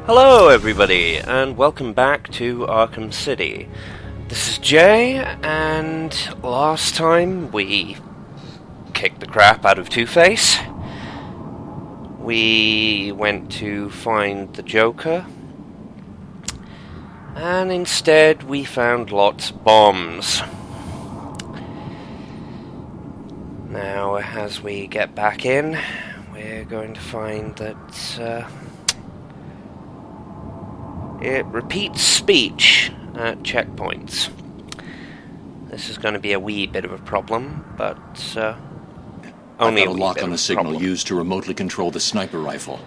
Hello everybody, and welcome back to Arkham City. This is Jay, and last time we kicked the crap out of Two-Face. We went to find the Joker, and instead we found lots of bombs. Now, as we get back in, we're going to find that it repeats speech at checkpoints. This is going to be a wee bit of a problem, but only I've got a lock on the signal used to remotely control the sniper rifle.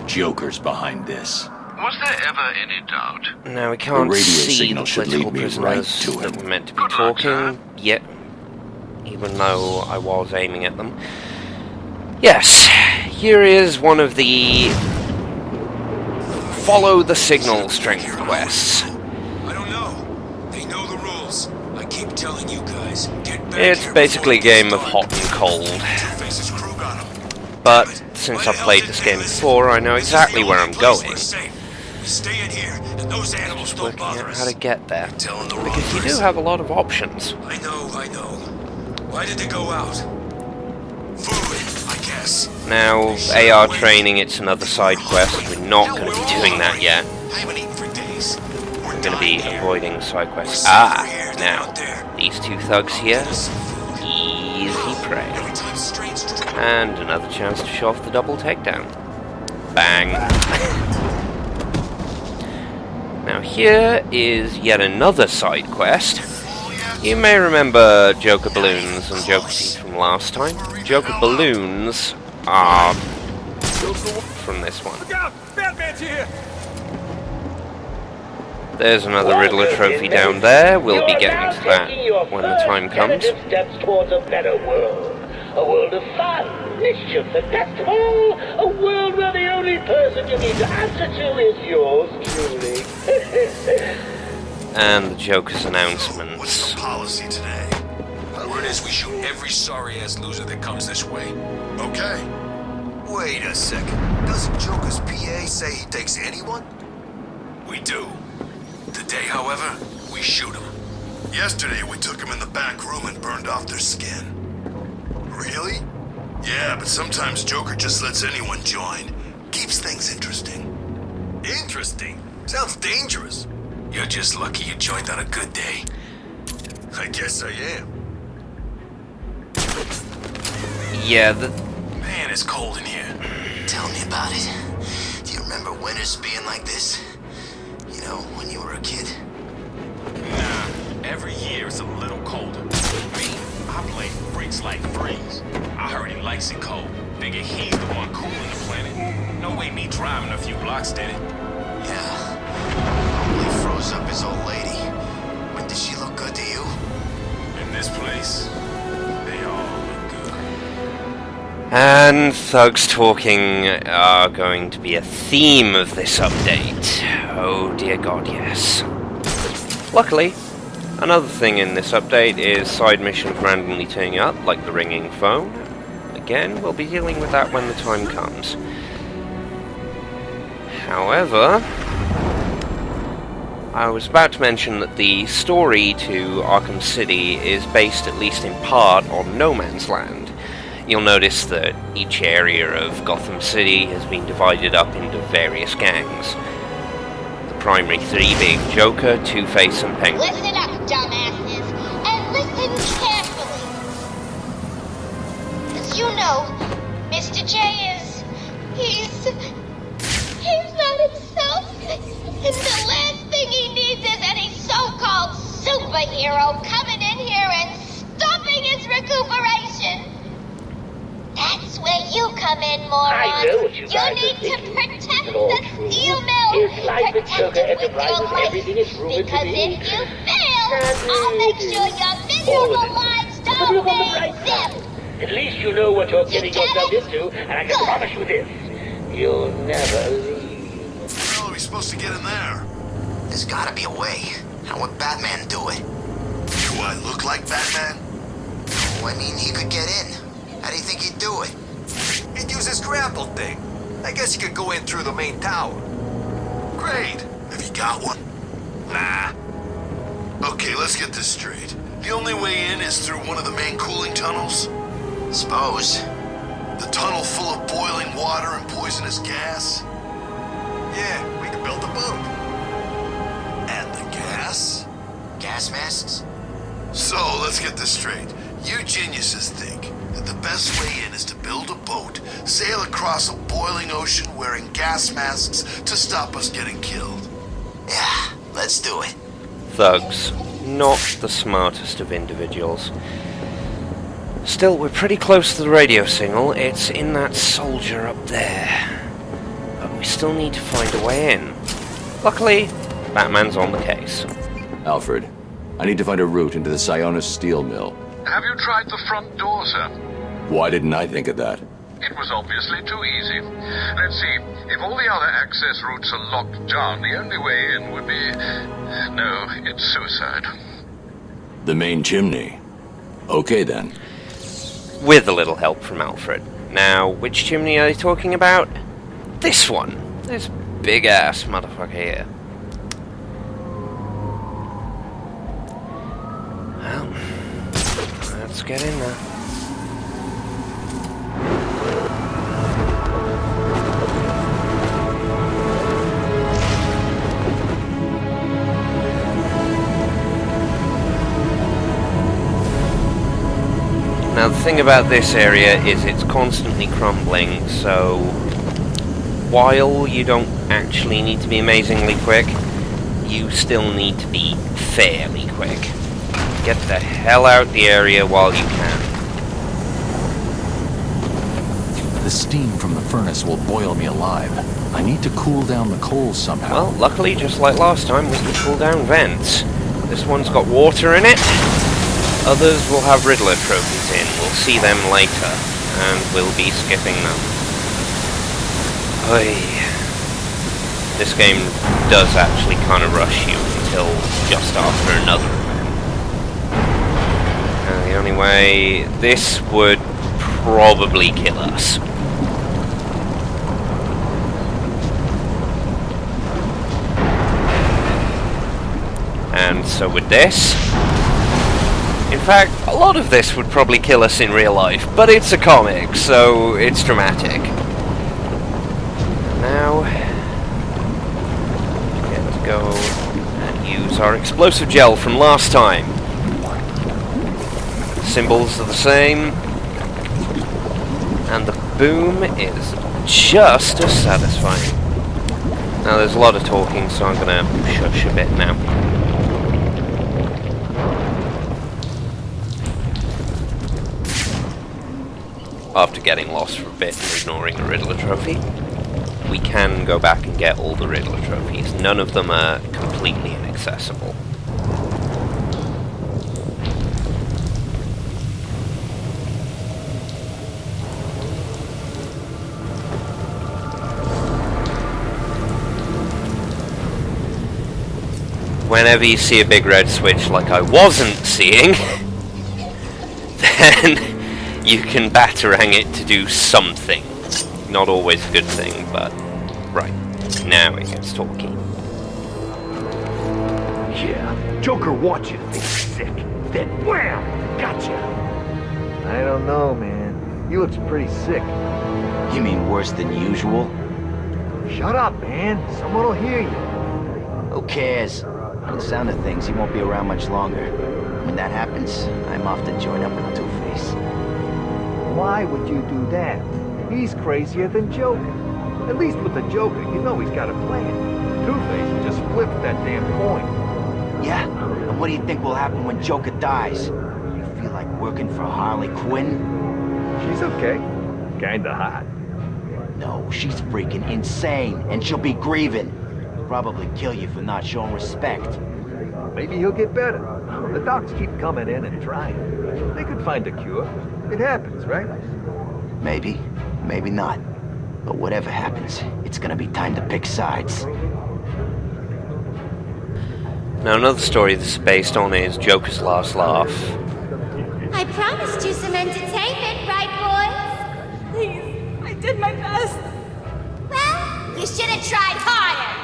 Joker's behind this. Was there ever any doubt? Now, we can't see the should political lead me prisoners right to that him. were meant to be talking yet, even though I was aiming at them. Yes, here is one of the follow the signal strength quests. I don't know. They know the rules. I keep telling you guys, get back It's here basically a before it game of gets hot started. and cold. Two-Face's crew got 'em. But Damn it. since Why I've the hell played didn't this they game listen? before, I know This is exactly the where only I'm place going. we're safe. We stay in here, and those animals don't Working bother out us. how to get there. Telling the wrong Because you do person. have a lot of options. I know. Why did they go out? Food, I guess. Now, AR training, it's another side quest. We're not going to be doing that yet. I haven't eaten for days. We're We're going to be dying here. avoiding side quests. We're safer here than Now, out there. these two thugs here, Get us some food. easy prey. Every time strange And another chance to show off the double takedown. Bang. Now here is yet another side quest. You may remember Joker balloons and Joker teeth from last time. Joker balloons are from this one. Look out! Batman's here! There's another Riddler trophy down there. We'll be getting to that when the time comes. Steps towards a better world. A world of fun, mischief, and best of all, a world where the only person you need to answer to is yours truly. And the Joker's What's announcements. the policy today? Word is we shoot every sorry-ass loser that comes this way. Okay. Wait a second. Doesn't Joker's PA say he takes anyone? We do. Today, however, we shoot them. Yesterday, we took them in the back room and burned off their skin. Really? Yeah, but sometimes Joker just lets anyone join. Keeps things interesting. Interesting? Sounds dangerous. You're just lucky you joined on a good day. I guess I am. Yeah, Man, it's cold in here. Tell me about it. Do you remember winters being like this? You know, when you were a kid? Nah, every year it's a little colder. Me, I blame freaks like Freeze. I heard he likes it cold. Figure he's the one cooling the planet. No way me driving a few blocks did it. Yeah. Probably froze up his old lady. But did she look good to you? In this place, they all look good. and thugs talking are going to be a theme of this update. Oh dear God, yes. Luckily, another thing in this update is side missions randomly turning up, like the ringing phone. Again, we'll be dealing with that when the time comes. However, I was about to mention that the story to Arkham City is based, at least in part, on No Man's Land. You'll notice that each area of Gotham City has been divided up into various gangs. The primary three being Joker, Two-Face, and Penguin. Listen up, dumbasses, and listen carefully. As you know, Mr. J he's not himself. And the last thing he needs is any so-called superhero coming in here and stopping his recuperation. That's where you come in, moron. I know what you guys are need to thinking. protect It's all the true. steel mill. His life with Protect Joker it with Enterprises, your life. everything is rumored to Because be. if you fail, I'll make sure your miserable lives But don't look on the pay bright zip. side. At least you know what you're getting get yourself it? into, and I can promise you this. You'll never leave. How are we supposed to get in there? There's gotta be a way. How would Batman do it? Do I look like Batman? Oh, I mean, he could get in. How do you think he'd do it? He'd use his grapple thing. I guess he could go in through the main tower. Great. Have you got one? Nah. Okay, let's get this straight. The only way in is through one of the main cooling tunnels? Suppose. The tunnel full of boiling water and poisonous gas? Yeah, we can build a boat. And the gas? Gas masks? So, let's get this straight. You geniuses think that the best way in is to build a boat, sail across a boiling ocean wearing gas masks to stop us getting killed. Yeah, let's do it. Thugs. Not the smartest of individuals. Still, we're pretty close to the radio signal. It's in that soldier up there. But we still need to find a way in. Luckily, Batman's on the case. Alfred, I need to find a route into the Sionis steel mill. Have you tried the front door, sir? Why didn't I think of that? It was obviously too easy. Let's see. If all the other access routes are locked down, the only way in would be... No, it's suicide. The main chimney. Okay, then. With a little help from Alfred. Now, which chimney are they talking about? This one. This big-ass motherfucker here. Well, let's get in there. Now the thing about this area is it's constantly crumbling, so while you don't actually need to be amazingly quick, you still need to be fairly quick. Get the hell out the area while you can. The steam from the furnace will boil me alive. I need to cool down the coals somehow. Well, luckily, just like last time, we can cool down vents. This one's got water in it. Others will have Riddler trophies in. We'll see them later, and we'll be skipping them. Oy. This game does actually kind of rush you until just after another event. And the only way... this would probably kill us. And so with this... in fact, a lot of this would probably kill us in real life, but it's a comic, so it's dramatic. Now, we get to go and use our explosive gel from last time. Symbols are the same, and the boom is just as satisfying. Now, there's a lot of talking, so I'm gonna shush a bit now. After getting lost for a bit and ignoring the Riddler trophy, we can go back and get all the Riddler trophies. None of them are completely inaccessible. Whenever you see a big red switch like I wasn't seeing, then you can batarang it to do something. Not always a good thing, but... right, now it gets talky. Yeah, Joker wants you to think sick. Then wham! Gotcha! I don't know, man. He looks pretty sick. You mean worse than usual? Shut up, man. Someone will hear you. Who cares? From the sound of things, he won't be around much longer. When that happens, I'm off to join up with Two-Face. Why would you do that? He's crazier than Joker. At least with the Joker, you know he's got a plan. Two-Face just flipped that damn coin. Yeah? And what do you think will happen when Joker dies? You feel like working for Harley Quinn? She's okay. Kinda hot. No, she's freaking insane, and she'll be grieving. Probably kill you for not showing respect. Maybe he'll get better. The docs keep coming in and trying. They could find a cure. It happens, right? Maybe, maybe not. But whatever happens, it's gonna be time to pick sides. Now another story this is based on is Joker's last laugh. I promised you some entertainment, right, boys? Please, I did my best. Well, you should have tried harder.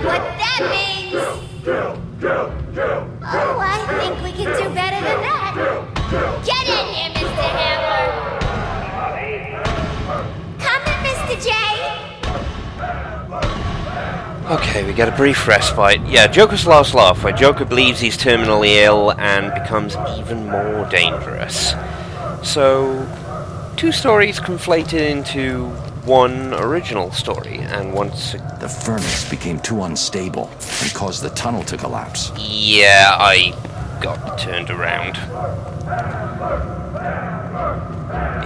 what that means. Oh, I think we can do better than that. Get in here, Mr. Hammer. Come in, Mr. J. Okay, we get a brief respite. Yeah, Joker's last laugh, where Joker believes he's terminally ill and becomes even more dangerous. So, two stories conflated into one original story, and once... The furnace became too unstable and caused the tunnel to collapse. Yeah, I got turned around.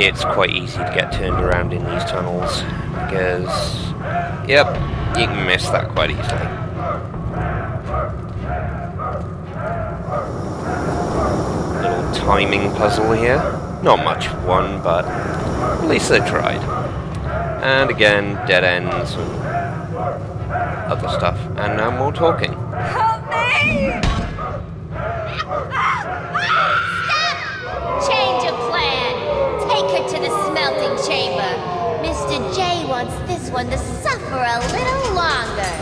It's quite easy to get turned around in these tunnels, because... Yep, you can miss that quite easily. Little timing puzzle here. Not much of one, but at least they tried. And again, dead ends and other stuff. And now more talking. Help me! Stop! Change of plan. Take her to the smelting chamber. Mr. J wants this one to suffer a little longer.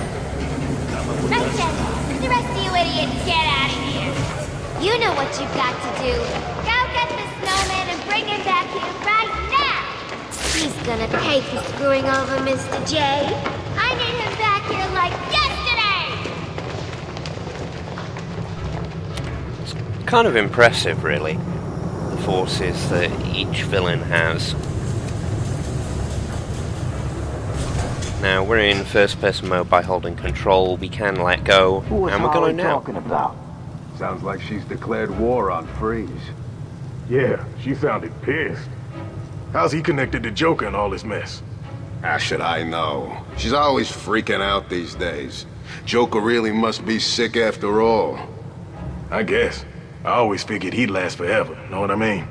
Right then. The rest of you idiots, get out of here. You know what you've got to do. Go get the snowman and bring him back here right now. He's gonna pay for screwing over Mr. J. I need him back here like yesterday. Kind of impressive, really. The forces that each villain has. Now, we're in first-person mode by holding control. We can let go, and we're going now. Talking about? Sounds like she's declared war on Freeze. Yeah, she sounded pissed. How's he connected to Joker in all this mess? How should I know? She's always freaking out these days. Joker really must be sick after all. I guess. I always figured he'd last forever, know what I mean?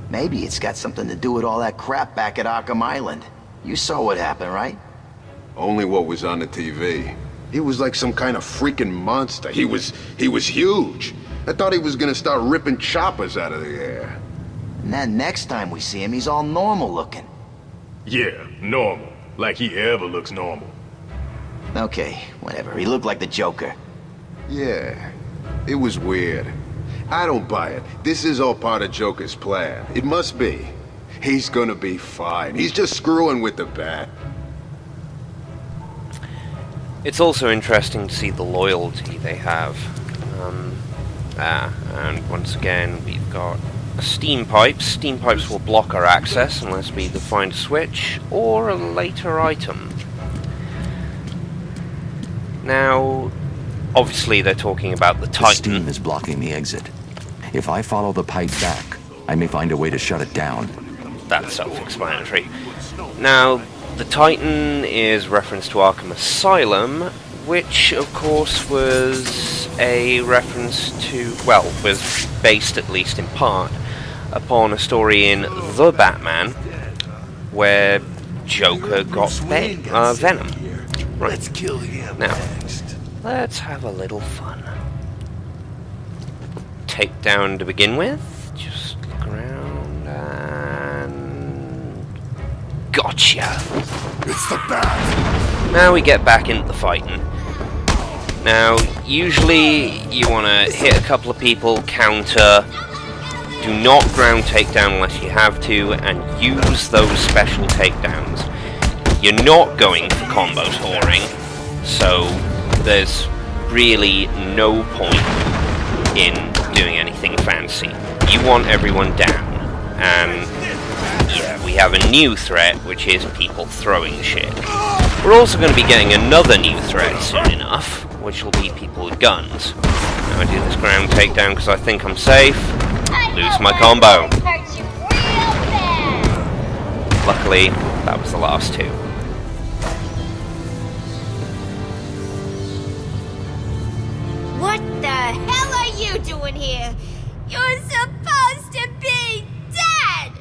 Maybe it's got something to do with all that crap back at Arkham Island. You saw what happened, right? Only what was on the TV. He was like some kind of freaking monster. He was huge. I thought he was gonna start ripping choppers out of the air. And then next time we see him, he's all normal looking. Yeah, normal. Like he ever looks normal. Okay, whatever. He looked like the Joker. Yeah, it was weird. I don't buy it. This is all part of Joker's plan. It must be. He's gonna be fine. He's just screwing with the bat. It's also interesting to see the loyalty they have. And once again, we've got steam pipes. Steam pipes will block our access unless we either find a switch or a later item. Now, obviously they're talking about the Titan. The steam is blocking the exit. If I follow the pipe back, I may find a way to shut it down. That's self-explanatory. Now, the Titan is reference to Arkham Asylum, which, of course, was a reference to, well, was based, at least in part, upon a story in The Batman, where Joker got Venom. Right. Let's kill him now, next. Let's have a little fun. Takedown to begin with. Just look around and... Gotcha! It's the bat! Now we get back into the fighting. Now, usually you want to hit a couple of people, counter, do not ground takedown unless you have to, and use those special takedowns. You're not going for combo touring, so there's really no point in doing anything fancy. You want everyone down, and yeah, we have a new threat, which is people throwing shit. We're also going to be getting another new threat soon enough, which will be people with guns. Now I do this ground takedown because I think I'm safe. Lose my combo. Luckily, that was the last two. What the hell are you doing here? You're supposed to be dead!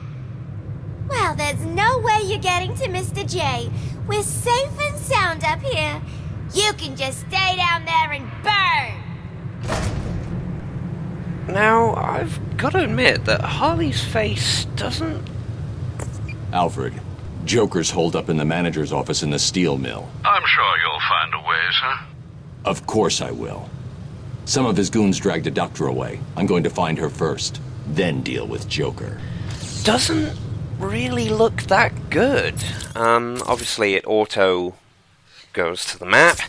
Well, there's no way you're getting to Mr. J. We're safe and sound up here. You can just stay down there and burn! Now, I've got to admit that Harley's face doesn't... Alfred, Joker's holed up in the manager's office in the steel mill. I'm sure you'll find a way, sir. Of course I will. Some of his goons dragged a doctor away. I'm going to find her first, then deal with Joker. Doesn't really look that good. Obviously it auto goes to the map.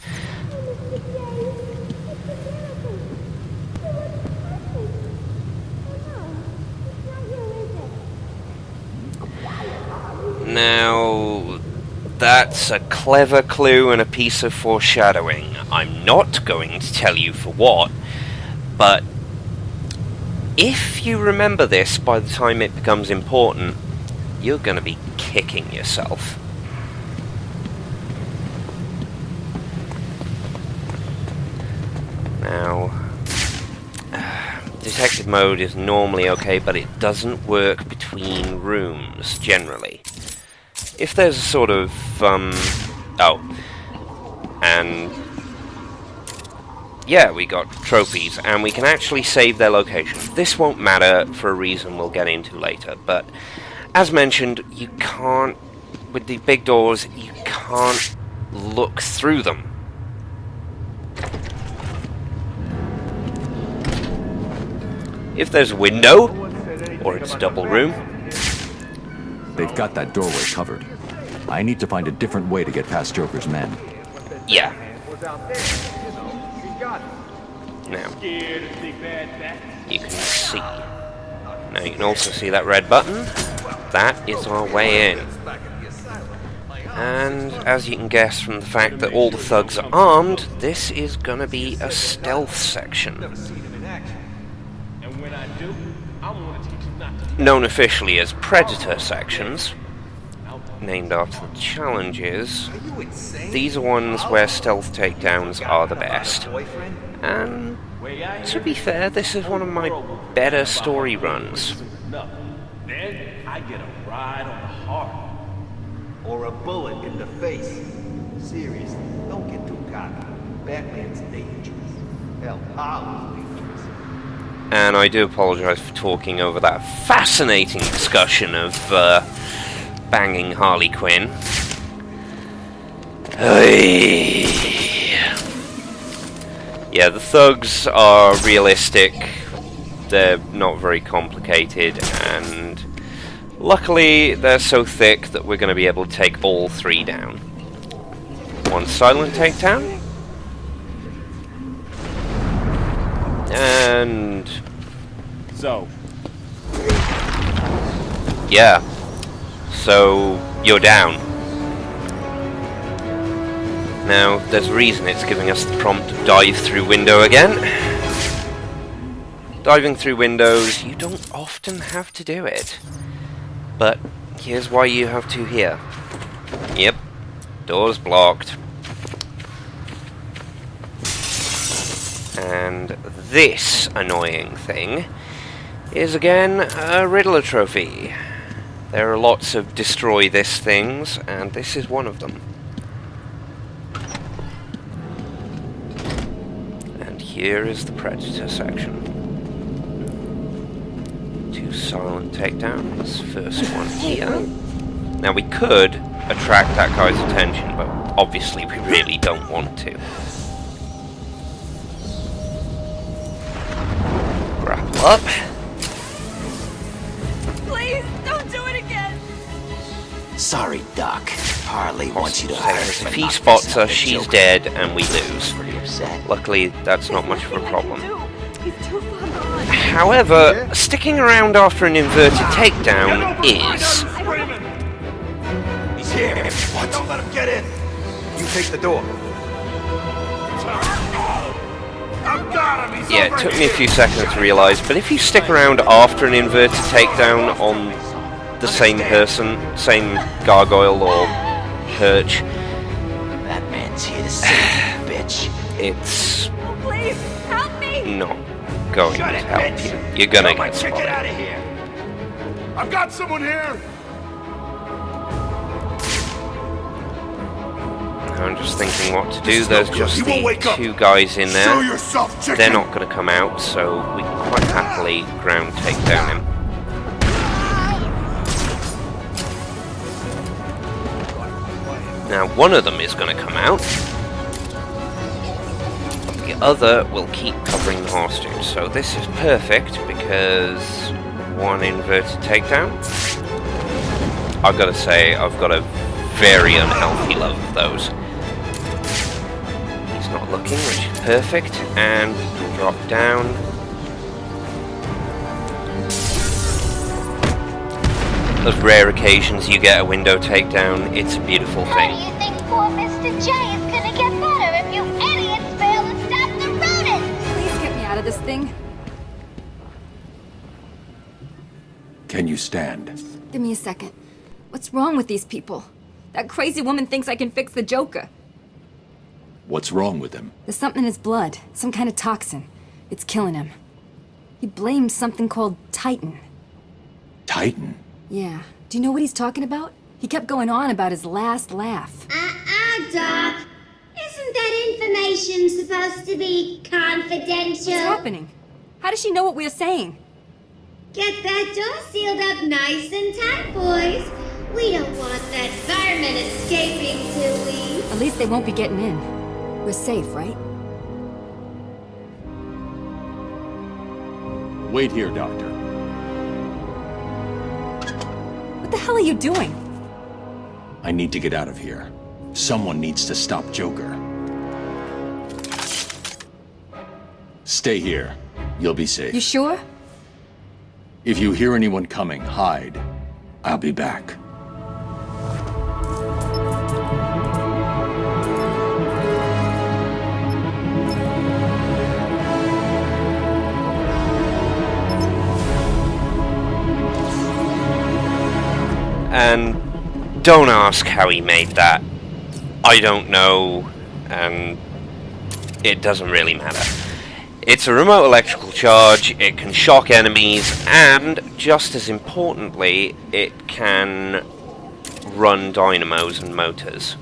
Now, that's a clever clue and a piece of foreshadowing. I'm not going to tell you for what, but if you remember this by the time it becomes important, you're going to be kicking yourself. Now, detective mode is normally okay, but it doesn't work between rooms, generally. If there's a sort of, yeah, we got trophies, and we can actually save their location. This won't matter for a reason we'll get into later, but as mentioned, you can't, with the big doors, you can't look through them. If there's a window, or it's a double room, they've got that doorway covered. I need to find a different way to get past Joker's men. Yeah. Now, you can see. Now you can also see that red button. That is our way in. And as you can guess from the fact that all the thugs are armed, this is gonna be a stealth section. Known officially as Predator sections, named after the challenges. These are ones where stealth takedowns are the best. And to be fair, this is one of my better story runs. Then I get a ride on the heart. Or a bullet in the face. Seriously, don't get too cocky. Batman's dangerous. Hell, Harlem's dangerous. And I do apologise for talking over that fascinating discussion of banging Harley Quinn. Yeah, the thugs are realistic, they're not very complicated, and luckily they're so thick that we're going to be able to take all three down. One silent takedown. And... So? Yeah. So, you're down. Now, there's a reason it's giving us the prompt to dive through window again. Diving through windows, you don't often have to do it. But, here's why you have to here. Yep. Door's blocked. And this annoying thing is again a Riddler trophy. There are lots of destroy this things, and this is one of them. And here is the Predator section. 2 silent takedowns. First one here. Now we could attract that guy's attention, but obviously we really don't want to. Grapple up. Please, don't do it again! Sorry, Doc. Harley wants you to hurt. If he spots us, she's dead, and we lose. Luckily, that's not much of a problem. However, sticking around after an inverted takedown is... He's here! What? Don't let him get in! You take the door. Yeah, it took me a few seconds to realise, but if you stick around after an inverted takedown on the same person, same gargoyle or perch, that man's here to save you, bitch. It's Please, help me! not going to help you. You're gonna get spotted. Get out of here! I've got someone here! I'm just thinking what to do. There's just the 2 guys in there. They're not going to come out, so we can quite happily ground take down him. Now, one of them is going to come out. other will keep covering the hostage. So this is perfect because one inverted takedown. I've got to say, I've got a very unhealthy love of those. He's not looking, which is perfect, and we can drop down. Those rare occasions you get a window takedown, it's a beautiful How thing. do you think poor Mr. J is gonna get better if you idiots fail to stop the rodents? Please get me out of this thing. Can you stand? Give me a second. What's wrong with these people? That crazy woman thinks I can fix the Joker. What's wrong with him? There's something in his blood. Some kind of toxin. It's killing him. He blames something called Titan. Titan? Yeah. Do you know what he's talking about? He kept going on about his last laugh. Doc. Isn't that information supposed to be confidential? What's happening? How does she know what we're saying? Get that door sealed up nice and tight, boys. We don't want that fireman escaping, do we? At least they won't be getting in. We're safe, right? Wait here, Doctor. What the hell are you doing? I need to get out of here. Someone needs to stop Joker. Stay here. You'll be safe. You sure? If you hear anyone coming, hide. I'll be back. And don't ask how he made that. I don't know, and it doesn't really matter. It's a remote electrical charge, it can shock enemies, and just as importantly, it can run dynamos and motors.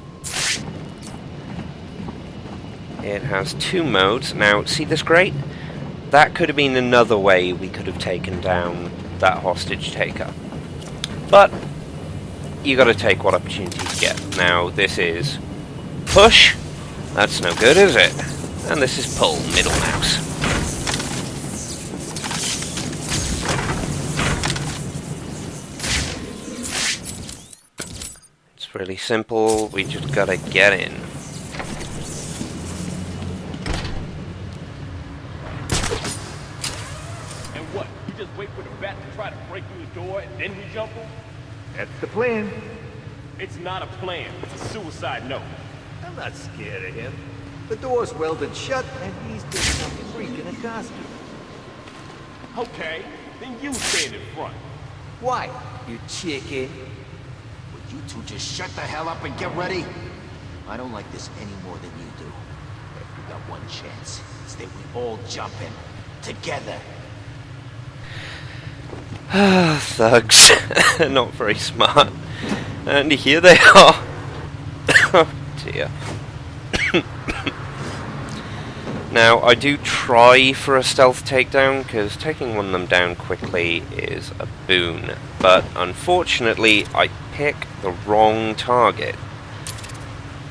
It has 2 modes. Now, see this grate? That could have been another way we could have taken down that hostage taker. But you gotta take what opportunities you get. Now, this is push. That's no good, is it? And this is pull, middle mouse. It's really simple, we just gotta get in. And what? You just wait for the bat to try to break through the door and then we jump him? That's the plan. It's not a plan. It's a suicide note. I'm not scared of him. The door's welded shut, and he's just some freak in a costume. Okay, then you stand in front. Why, you chicken? Would you two just shut the hell up and get ready? I don't like this any more than you do. If we got one chance, it's that we all jump in. Together. Thugs. Not very smart. And here they are. Oh dear. Now, I do try for a stealth takedown, because taking one of them down quickly is a boon. But unfortunately, I pick the wrong target.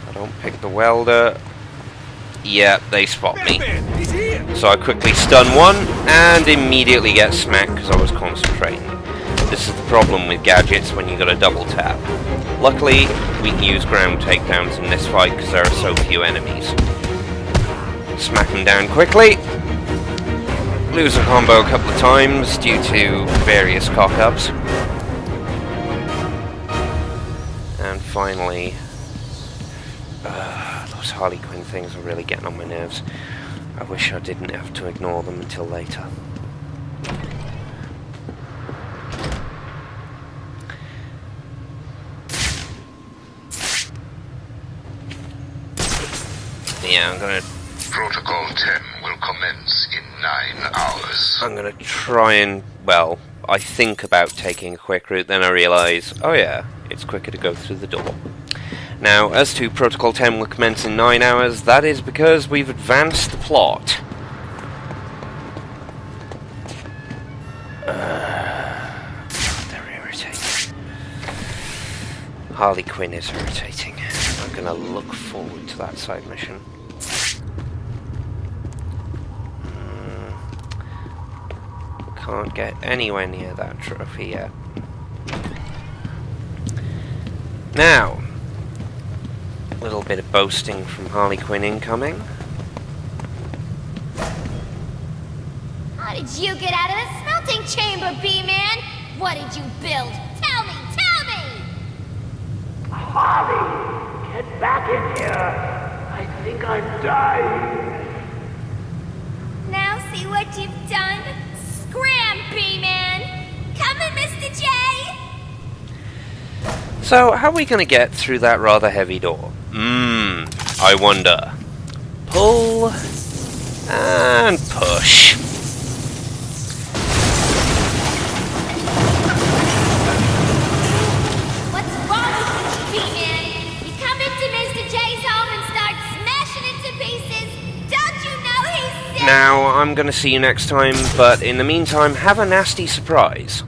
I don't pick the welder. Yeah, they spot me. So I quickly stun one, and immediately get smacked because I was concentrating. This is the problem with gadgets when you got a double tap. Luckily, we can use ground takedowns in this fight because there are so few enemies. Smack them down quickly. Lose a combo a couple of times due to various cock-ups. And finally, those Harley Quinn things are really getting on my nerves. I wish I didn't have to ignore them until later. Yeah, I'm gonna... Protocol 10 will commence in 9 hours. I'm gonna try and... well, I think about taking a quick route, then I realise, oh yeah, it's quicker to go through the door. Now, as to Protocol 10 will commence in 9 hours, that is because we've advanced the plot. God, they're irritating. Harley Quinn is irritating. I'm gonna look forward to that side mission. can't get anywhere near that trophy yet. Now, a little bit of boasting from Harley Quinn incoming. How did you get out of the smelting chamber, B-Man? What did you build? Tell me, tell me! Harley, get back in here. I think I'm dying. Now see what you've done? Scram, B-Man! Coming, Mr. J! So, how are we going to get through that rather heavy door? I wonder. Pull and push. What's wrong with you, B-Man? You come into Mr. J's home and start smashing it to pieces. Don't you know he's sick? Now, I'm going to see you next time, but in the meantime, have a nasty surprise.